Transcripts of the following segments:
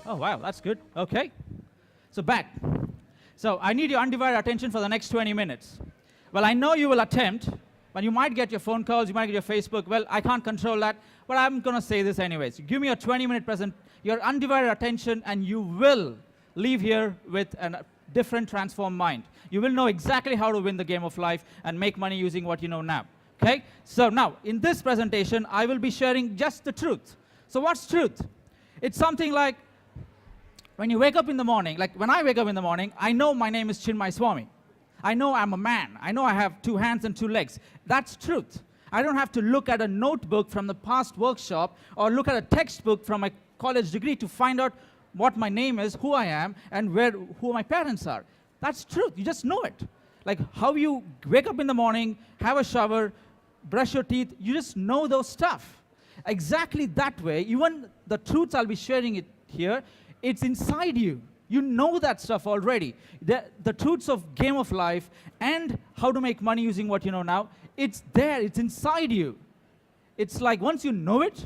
Oh, wow, that's good. Okay. So back. So I need your undivided attention for the next 20 minutes. Well, I know you will attempt, but you might get your phone calls, you might get your Facebook. Well, I can't control that, but I'm going to say this anyways. Give me a 20-minute present, your undivided attention, and you will leave here with a different transformed mind. You will know exactly how to win the game of life and make money using what you know now. Okay? So now, in this presentation, I will be sharing just the truth. So what's truth? It's something like, when you wake up in the morning, like when I wake up in the morning, I know my name is Chinmai Swamy. I know I'm a man. I know I have 2 hands and 2 legs. That's truth. I don't have to look at a notebook from the past workshop or look at a textbook from my college degree to find out what my name is, who I am, and who my parents are. That's truth. You just know it. Like how you wake up in the morning, have a shower, brush your teeth, you just know those stuff. Exactly that way, even the truths I'll be sharing it here, it's inside you. You know that stuff already. The truths of game of life and how to make money using what you know now, it's there, it's inside you. It's like once you know it,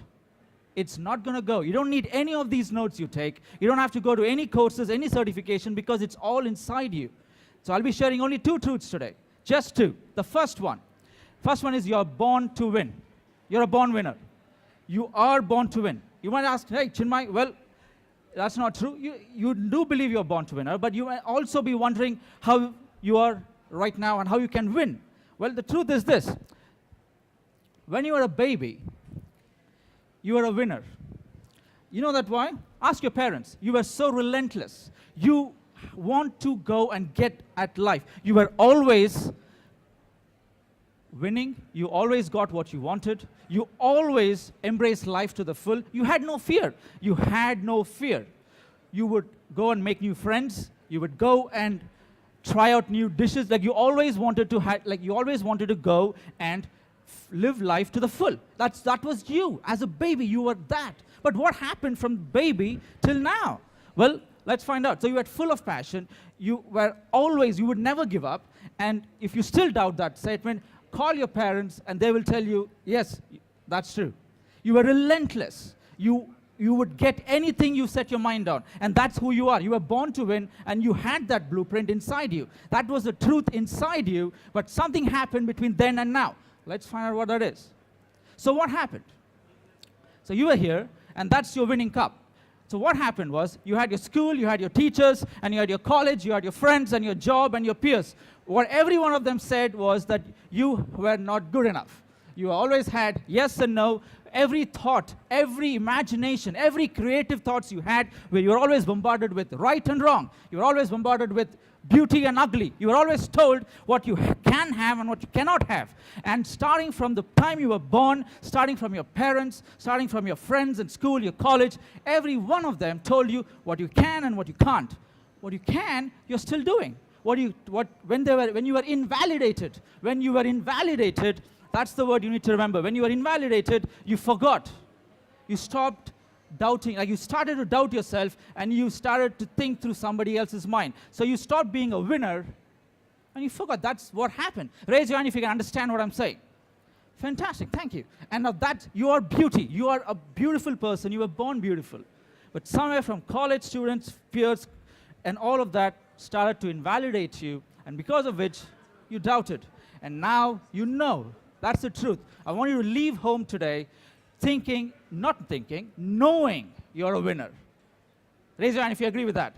it's not going to go. You don't need any of these notes you take. You don't have to go to any courses, any certification, because it's all inside you. So I'll be sharing only 2 truths today. Just 2. The first one is you're born to win. You're a born winner. You are born to win. You might ask, hey, Chinmai, well, that's not true. You do believe you're born to winner, but you might also be wondering how you are right now and how you can win. Well, the truth is this. When you are a baby, you are a winner. You know that why? Ask your parents. You were so relentless. You want to go and get at life. You were always winning. You always got what you wanted. You always embraced life to the full. You had no fear. You had no fear. You would go and make new friends. You would go and try out new dishes. Like you always wanted to go and live life to the full. That was you. As a baby, you were that. But what happened from baby till now? Well, let's find out. So you were full of passion. You would never give up. And if you still doubt that statement, call your parents and they will tell you, yes, that's true. You were relentless. You would get anything you set your mind on. And that's who you are. You were born to win and you had that blueprint inside you. That was the truth inside you, but something happened between then and now. Let's find out what that is. So what happened? So you were here and that's your winning cup. So what happened was you had your school, you had your teachers, and you had your college, you had your friends and your job and your peers. What every one of them said was that you were not good enough. You always had yes and no. Every thought, every imagination, every creative thoughts you had, where you were always bombarded with right and wrong. You were always bombarded with beauty and ugly. You were always told what you can have and what you cannot have. And starting from the time you were born, starting from your parents, starting from your friends in school, your college, every one of them told you what you can and what you can't. What you can, you're still doing. When you were invalidated, that's the word you need to remember. When you were invalidated, you forgot. You stopped doubting, like you started to doubt yourself and you started to think through somebody else's mind. So you stopped being a winner and you forgot. That's what happened. Raise your hand if you can understand what I'm saying. Fantastic, thank you. And now that you are beauty. You are a beautiful person. You were born beautiful. But somewhere from college students, peers, and all of that started to invalidate you, and because of which you doubted. And now you know. That's the truth. I want you to leave home today knowing you're a winner. Raise your hand if you agree with that.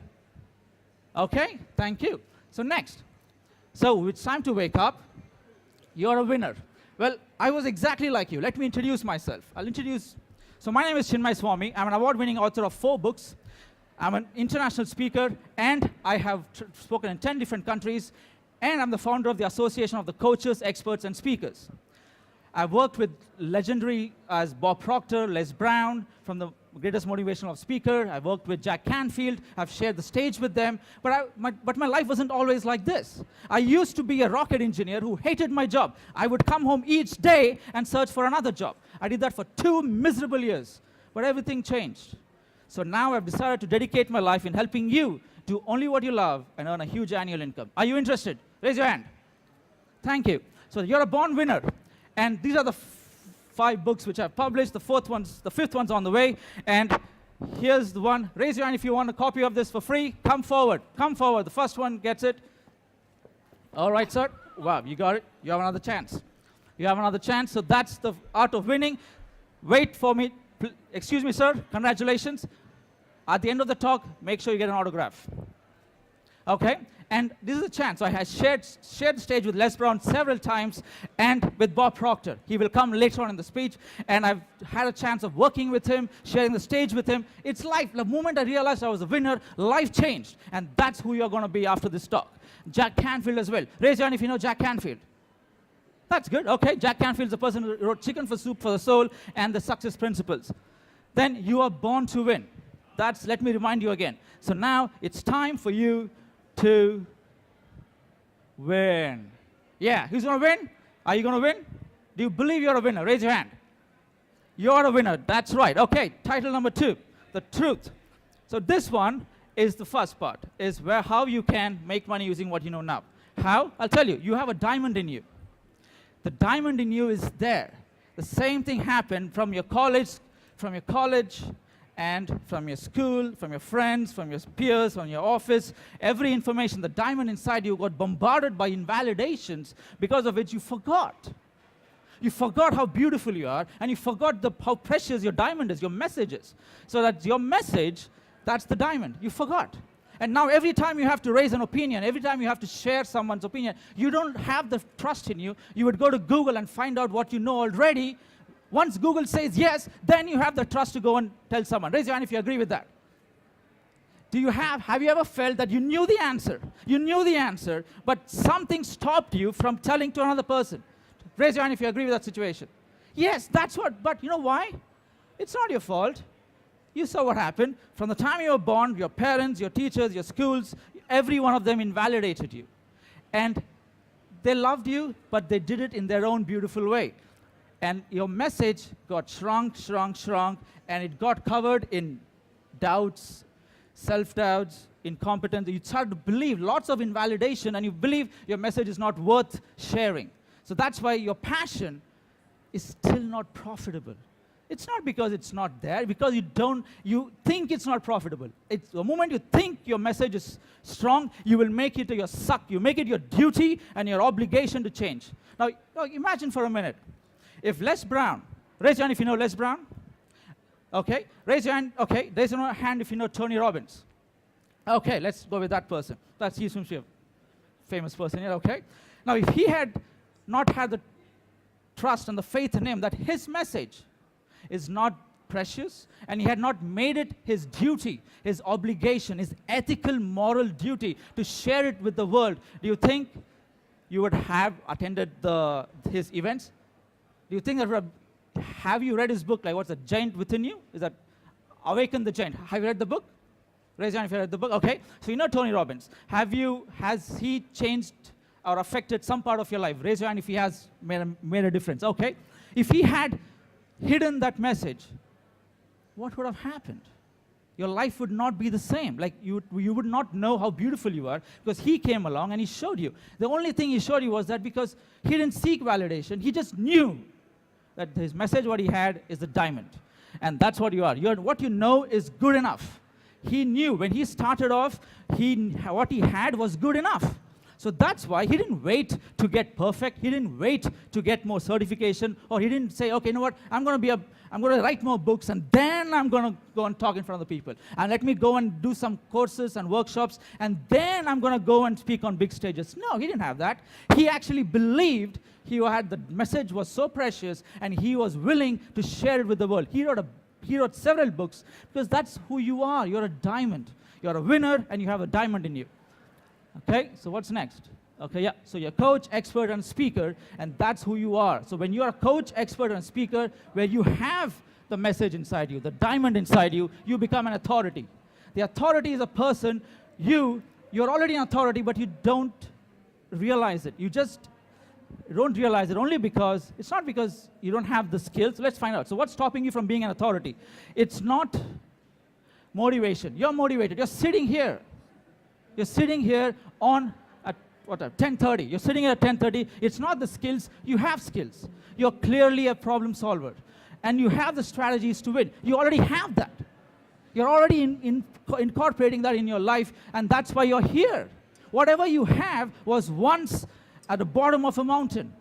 Okay, thank you. So next. So it's time to wake up. You're a winner. Well, I was exactly like you. Let me introduce myself. So my name is Chinmai Swamy. I'm an award-winning author of 4 books. I'm an international speaker, and I have spoken in 10 different countries, and I'm the founder of the Association of the Coaches, Experts, and Speakers. I've worked with legendary as Bob Proctor, Les Brown, from the greatest motivational speaker. I've worked with Jack Canfield. I've shared the stage with them. But my life wasn't always like this. I used to be a rocket engineer who hated my job. I would come home each day and search for another job. I did that for 2 miserable years. But everything changed. So now I've decided to dedicate my life in helping you do only what you love and earn a huge annual income. Are you interested? Raise your hand. Thank you. So you're a born winner. And these are the 5 books which I've published. The 5th one's on the way. And Here's the one. Raise your hand if you want a copy of this for free. Come forward. Come forward. The first one gets it. All right, sir. Wow, you got it. You have another chance. You have another chance. So that's the art of winning. Wait for me. Excuse me, sir. Congratulations. At the end of the talk, make sure you get an autograph. Okay? And this is a chance. So I have shared the stage with Les Brown several times and with Bob Proctor. He will come later on in the speech. And I've had a chance of working with him, sharing the stage with him. It's life. The moment I realized I was a winner, life changed. And that's who you're going to be after this talk. Jack Canfield as well. Raise your hand if you know Jack Canfield. That's good. Okay. Jack Canfield is the person who wrote Chicken for Soup for the Soul and the Success Principles. Then you are born to win. Let me remind you again. So now it's time for you to win. Yeah, who's going to win? Are you going to win? Do you believe you're a winner? Raise your hand. You're a winner. That's right. Okay, title number 2, the truth. So this one is the first part, is how you can make money using what you know now. How? I'll tell you. You have a diamond in you. The diamond in you is there. The same thing happened from your college, and from your school, from your friends, from your peers, from your office. Every information, the diamond inside you got bombarded by invalidations because of which you forgot. You forgot how beautiful you are, and you forgot how precious your diamond is, your message is. So that your message, that's the diamond. You forgot. And now every time you have to raise an opinion, every time you have to share someone's opinion, you don't have the trust in you. You would go to Google and find out what you know already. Once Google says yes, then you have the trust to go and tell someone. Raise your hand if you agree with that. Have you ever felt that you knew the answer? You knew the answer, but something stopped you from telling to another person? Raise your hand if you agree with that situation. Yes, that's what, but you know why? It's not your fault. You saw what happened. From the time you were born, your parents, your teachers, your schools, every one of them invalidated you. And they loved you, but they did it in their own beautiful way. And your message got shrunk, and it got covered in doubts, self-doubts, incompetence. You started to believe lots of invalidation, and you believe your message is not worth sharing. So that's why your passion is still not profitable. It's not because it's not there, because you think it's not profitable. It's the moment you think your message is strong, you will make it you make it your duty and your obligation to change. Now imagine for a minute. If Les Brown, raise your hand if you know Les Brown. Okay, raise your hand. Okay, raise your hand if you know Tony Robbins. Okay, let's go with that person. That's he's a famous person here. Okay, now if he had not had the trust and the faith in him that his message is not precious, and he had not made it his duty, his obligation, his ethical, moral duty to share it with the world, do you think you would have attended his events? Do you think that have you read his book, like what's the giant within you? Is that Awaken the Giant? Have you read the book? Raise your hand if you read the book. Okay, so you know Tony Robbins. Has he changed or affected some part of your life? Raise your hand if he has made a difference. Okay, if he had hidden that message, what would have happened? Your life would not be the same. Like you would not know how beautiful you are, because he came along and he showed you. The only thing he showed you was that because he didn't seek validation, he just knew that his message, what he had, is the diamond. And that's what you are. What you know is good enough. He knew when he started off, what he had was good enough. So that's why he didn't wait to get perfect. He didn't wait to get more certification, or he didn't say, okay, you know what, I'm going to write more books, and then I'm going to go and talk in front of the people. And let me go and do some courses and workshops, and then I'm going to go and speak on big stages. No, he didn't have that. He actually believed the message was so precious, and he was willing to share it with the world. He wrote several books, because that's who you are. You're a diamond. You're a winner, and you have a diamond in you. Okay, so what's next? Okay, yeah, so you're coach, expert, and speaker, and that's who you are. So when you're a coach, expert, and speaker, where you have the message inside you, the diamond inside you, you become an authority. The authority is a person, you're already an authority, but you don't realize it. You just don't realize it only because, it's not because you don't have the skills. Let's find out. So what's stopping you from being an authority? It's not motivation. You're motivated. You're sitting here. You're sitting here at 10:30. You're sitting here at 10:30. It's not the skills. You have skills. You're clearly a problem solver. And you have the strategies to win. You already have that. You're already incorporating that in your life, and that's why you're here. Whatever you have was once at the bottom of a mountain.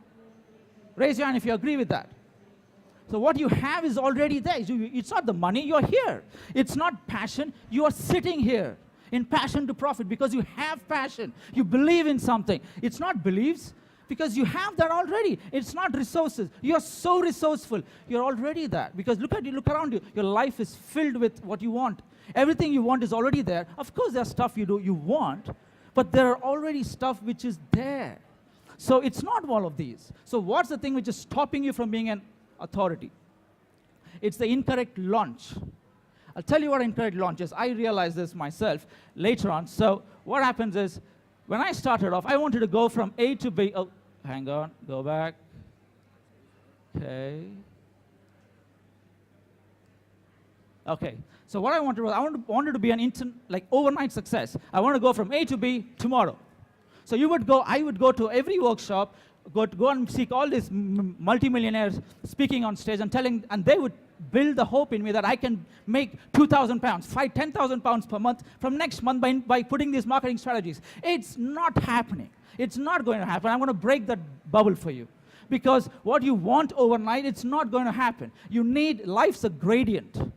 Raise your hand if you agree with that. So what you have is already there. It's not the money, you're here. It's not passion, you are sitting here in passion to profit because you have passion. You believe in something. It's not beliefs because you have that already. It's not resources. You're so resourceful. You're already that because look around you. Your life is filled with what you want. Everything you want is already there. Of course, there's stuff you want, but there are already stuff which is there. So it's not all of these. So what's the thing which is stopping you from being an authority? It's the incorrect launch. I'll tell you what incorrect launch is. I realized this myself later on. So what happens is, when I started off, I wanted to go from A to B. Oh, hang on, go back. Okay. Okay. So what I wanted was, wanted to be an overnight success. I want to go from A to B tomorrow. So I would go to every workshop, go and seek all these multimillionaires speaking on stage and they would build the hope in me that I can make 2,000 pounds, 10,000 pounds per month from next month by putting these marketing strategies. It's not happening. It's not going to happen. I'm going to break that bubble for you. Because what you want overnight, it's not going to happen. Life's a gradient.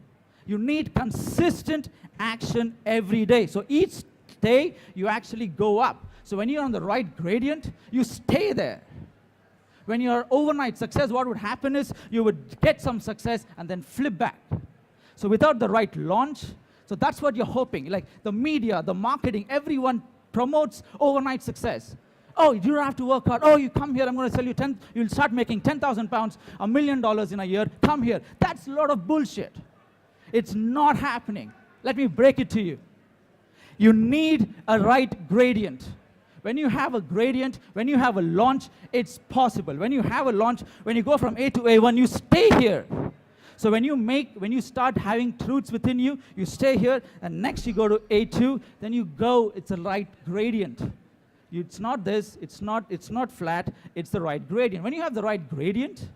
You need consistent action every day. So each day, you actually go up. So when you're on the right gradient, you stay there. When you're overnight success, what would happen is you would get some success and then flip back. So without the right launch, so that's what you're hoping. Like the media, the marketing, everyone promotes overnight success. Oh, you don't have to work hard. Oh, you come here, I'm going to sell you you'll start making 10,000 pounds, $1 million in a year. Come here. That's a lot of bullshit. It's not happening. Let me break it to you. You need a right gradient. When you have a gradient, when you have a launch, it's possible. When you have a launch, when you go from A to A1, you stay here. So when you start having truths within you, you stay here, and next you go to A2, then you go, it's a right gradient. It's not this, it's not flat, it's the right gradient. When you have the right gradient,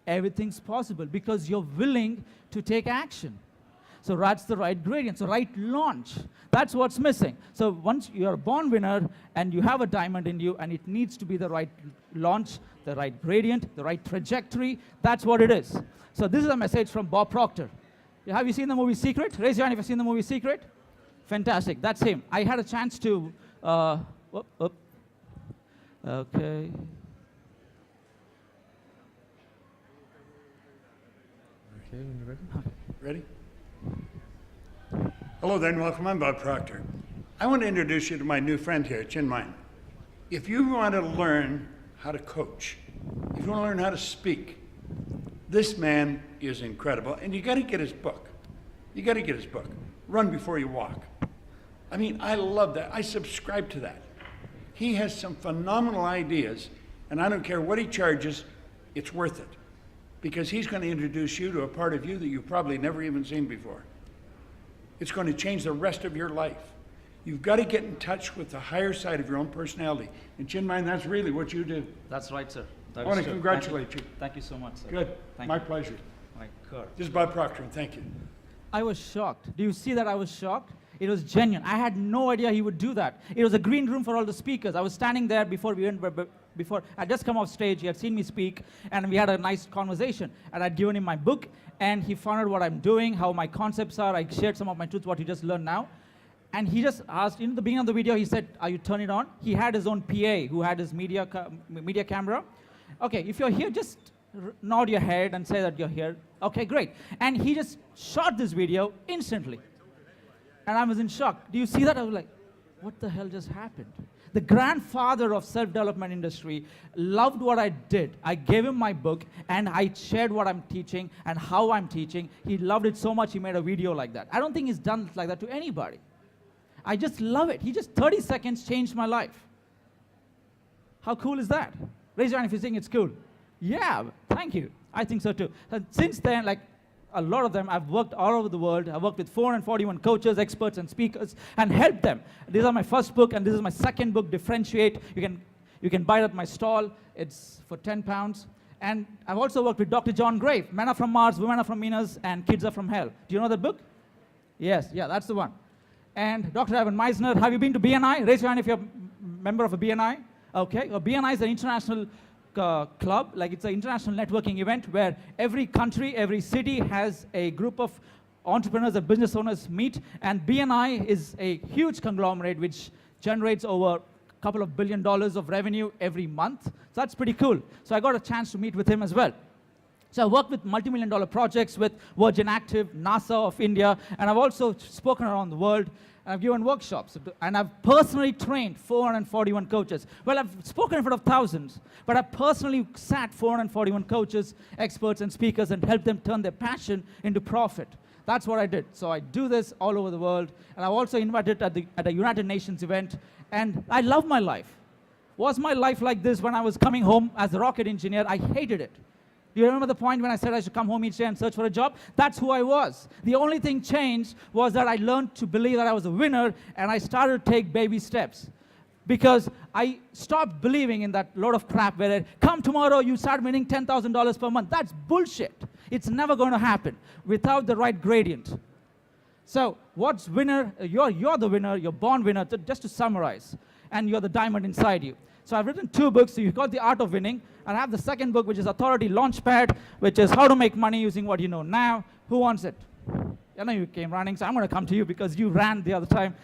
everything's possible because you're willing to take action. So that's the right gradient, so right launch. That's what's missing. So once you're a born winner and you have a diamond in you and it needs to be the right launch, the right gradient, the right trajectory, that's what it is. So this is a message from Bob Proctor. Have you seen the movie Secret? Raise your hand if you've seen the movie Secret. Fantastic, that's him. I had a chance to, okay. Okay, when you're ready. Ready? Hello there and welcome. I'm Bob Proctor. I want to introduce you to my new friend here, Chinmai. If you want to learn how to coach, if you want to learn how to speak, this man is incredible. And you got to get his book. You got to get his book. Run Before You Walk. I mean, I love that. I subscribe to that. He has some phenomenal ideas, and I don't care what he charges, it's worth it. Because he's going to introduce you to a part of you that you've probably never even seen before. It's going to change the rest of your life. You've got to get in touch with the higher side of your own personality. And Chinmai, that's really what you do. That's right, sir. I want to congratulate you. Thank you so much, sir. Good. My pleasure. My God. This is Bob Proctor, and thank you. I was shocked. Do you see that I was shocked? It was genuine. I had no idea he would do that. It was a green room for all the speakers. I was standing there before I'd just come off stage. He had seen me speak, and we had a nice conversation. And I'd given him my book, and he found out what I'm doing, how my concepts are. I shared some of my truths, what he just learned now. And he just asked, in the beginning of the video, he said, are you turning it on? He had his own PA who had his media camera. Okay, if you're here, just nod your head and say that you're here. Okay, great. And he just shot this video instantly. And I was in shock. Do you see that? I was like, what the hell just happened? The grandfather of self-development industry loved what I did. I gave him my book, and I shared what I'm teaching and how I'm teaching. He loved it so much, he made a video like that. I don't think he's done like that to anybody. I just love it. He just 30 seconds changed my life. How cool is that? Raise your hand if you think it's cool. Yeah, thank you. I think so too. And since then, like a lot of them, I've worked all over the world. I've worked with 441 coaches, experts, and speakers, and helped them. These are my first book, and this is my second book, Differentiate. You can buy it at my stall. It's for £10. And I've also worked with Dr. John Gray, Men Are From Mars, Women Are From Venus, and Kids Are From Hell. Do you know that book? Yes, yeah, that's the one. And Dr. Evan Meisner, have you been to BNI? Raise your hand if you're a member of a BNI. Okay, well, BNI is an international club, like it's an international networking event where every country, every city has a group of entrepreneurs and business owners meet, and BNI is a huge conglomerate which generates over a couple of $1 billion of revenue every month. So that's pretty cool. So I got a chance to meet with him as well. So I worked with multi-million-dollar projects with Virgin Active, NASA of India, and I've also spoken around the world, and I've given workshops, and I've personally trained 441 coaches. Well, I've spoken in front of thousands, but I've personally sat 441 coaches, experts, and speakers and helped them turn their passion into profit. That's what I did. So I do this all over the world, and I've also invited at a United Nations event, and I love my life. Was my life like this when I was coming home as a rocket engineer? I hated it. Do you remember the point when I said I should come home each day and search for a job? That's who I was. The only thing changed was that I learned to believe that I was a winner, and I started to take baby steps. Because I stopped believing in that load of crap where, come tomorrow, you start winning $10,000 per month. That's bullshit. It's never going to happen without the right gradient. So what's winner? You're the winner. You're born winner, just to summarize. And you're the diamond inside you. So I've written 2 books. So you've got The Art of Winning. And I have the second book, which is Authority Launchpad, which is how to make money using what you know now. Who wants it? I know you came running, so I'm going to come to you because you ran the other time.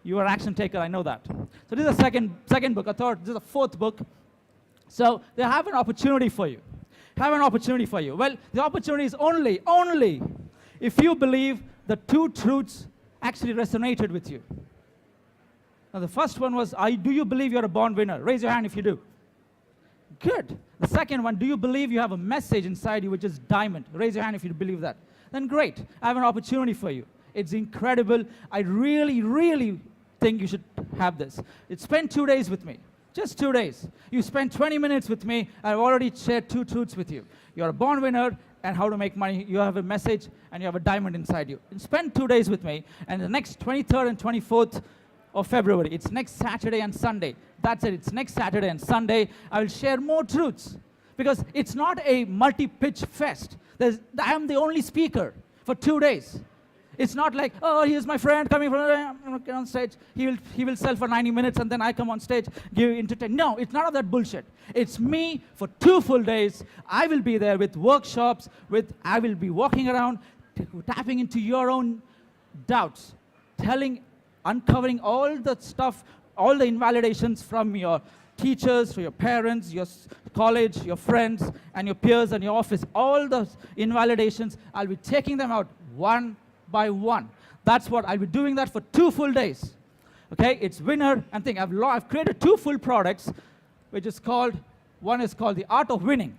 You are an action taker, I know that. So this is the second book, Authority. This is the 4th book. So they have an opportunity for you. Have an opportunity for you. Well, the opportunity is only if you believe the 2 truths actually resonated with you. Now the first one was, do you believe you're a born winner? Raise your hand if you do. Good. The second one, do you believe you have a message inside you which is diamond? Raise your hand if you believe that. Then great. I have an opportunity for you. It's incredible. I really, really think you should have this. Spend 2 days with me. Just 2 days. You spend 20 minutes with me. I've already shared 2 truths with you. You're a born winner and how to make money. You have a message and you have a diamond inside you. And spend 2 days with me. And the next 23rd and 24th of February, it's next Saturday and Sunday. That's it. It's next Saturday and Sunday. I will share more truths. Because it's not a multi-pitch fest. I am the only speaker for 2 days. It's not like, oh, here's my friend coming on stage. He will sell for 90 minutes and then I come on stage, give you entertainment. No, it's none of that bullshit. It's me for 2 full days. I will be there with workshops, I will be walking around, tapping into your own doubts, uncovering all the stuff, all the invalidations from your teachers, from your parents, your college, your friends, and your peers and your office. All those invalidations, I'll be taking them out one by one. That's what I'll be doing that for 2 full days. Okay, it's winner and thing. I've created 2 full products, which is called, one is called The Art of Winning.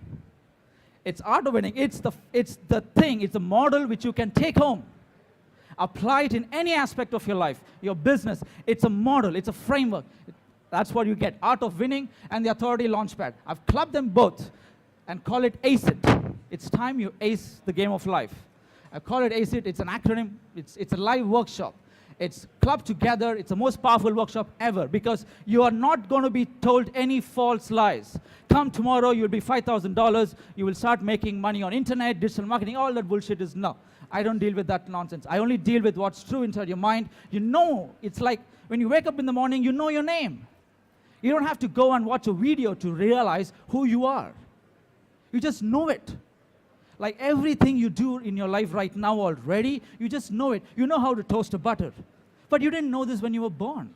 It's Art of Winning. It's the model which you can take home. Apply it in any aspect of your life, your business. It's a model, it's a framework. That's what you get, Art of Winning and the Authority Launchpad. I've clubbed them both and call it ACE it. It's time you ace the game of life. I call it ACE it. It's an acronym. It's a live workshop. It's clubbed together. It's the most powerful workshop ever because you are not going to be told any false lies. Come tomorrow, you'll be $5,000. You will start making money on internet, digital marketing. All that bullshit is no. I don't deal with that nonsense. I only deal with what's true inside your mind. You know, it's like when you wake up in the morning, you know your name. You don't have to go and watch a video to realize who you are. You just know it. Like everything you do in your life right now already, you just know it. You know how to toast a butter. But you didn't know this when you were born.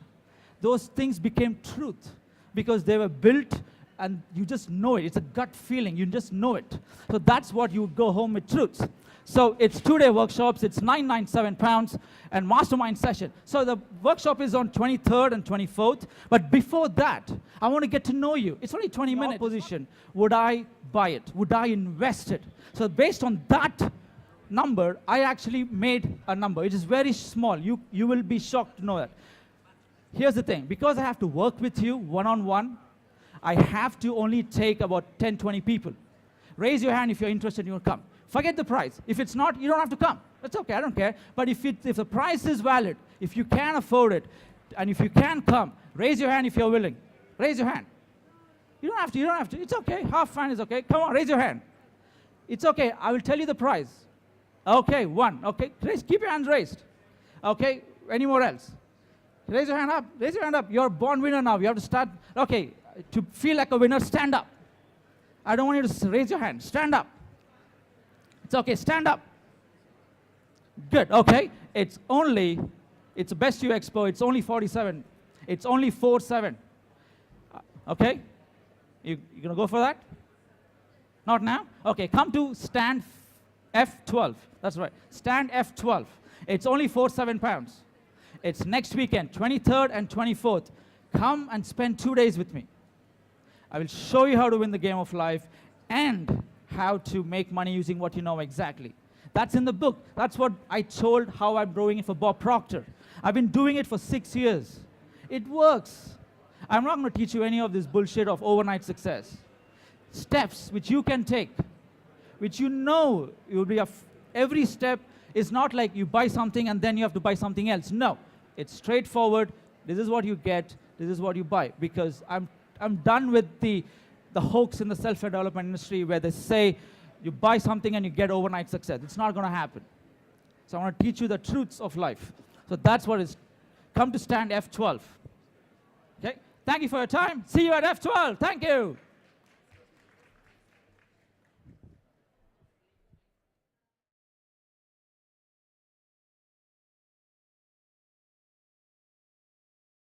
Those things became truth because they were built and you just know it. It's a gut feeling. You just know it. So that's what you go home with truths. So it's 2-day workshops. It's £997 and mastermind session. So the workshop is on 23rd and 24th. But before that, I want to get to know you. It's only 20 minutes. Position. Would I buy it? Would I invest it? So based on that number, I actually made a number. It is very small. You will be shocked to know that. Here's the thing. Because I have to work with you one-on-one, I have to only take about 10, 20 people. Raise your hand if you're interested, you'll come. Forget the price. If it's not, you don't have to come. That's okay, I don't care. But if the price is valid, if you can afford it, and if you can come, raise your hand if you're willing. Raise your hand. You don't have to. It's okay. Half fan is okay. Come on, raise your hand. It's okay. I will tell you the price. Okay, one. Okay, keep your hands raised. Okay, any more else? Raise your hand up. Raise your hand up. You're a born winner now. You have to start. Okay, to feel like a winner, stand up. I don't want you to raise your hand. Stand up. It's okay. Stand up. Good. Okay. It's the best You Expo. It's only 47. It's only 47. Okay. You gonna go for that? Not now? Okay. Come to stand F12. That's right. Stand F12. It's only 47 pounds. It's next weekend, 23rd and 24th. Come and spend 2 days with me. I will show you how to win the game of life and how to make money using what you know exactly. That's in the book. That's what I told how I'm growing it for Bob Proctor. I've been doing it for 6 years. It works. I'm not going to teach you any of this bullshit of overnight success. Steps which you can take, which you know you'll be every step is not like you buy something and then you have to buy something else. No, it's straightforward. This is what you get. This is what you buy. Because I'm done with the hoax in the self-development industry where they say you buy something and you get overnight success. It's not going to happen. So I want to teach you the truths of life. So that's what is. Come to stand F12. Okay? Thank you for your time. See you at F12. Thank you.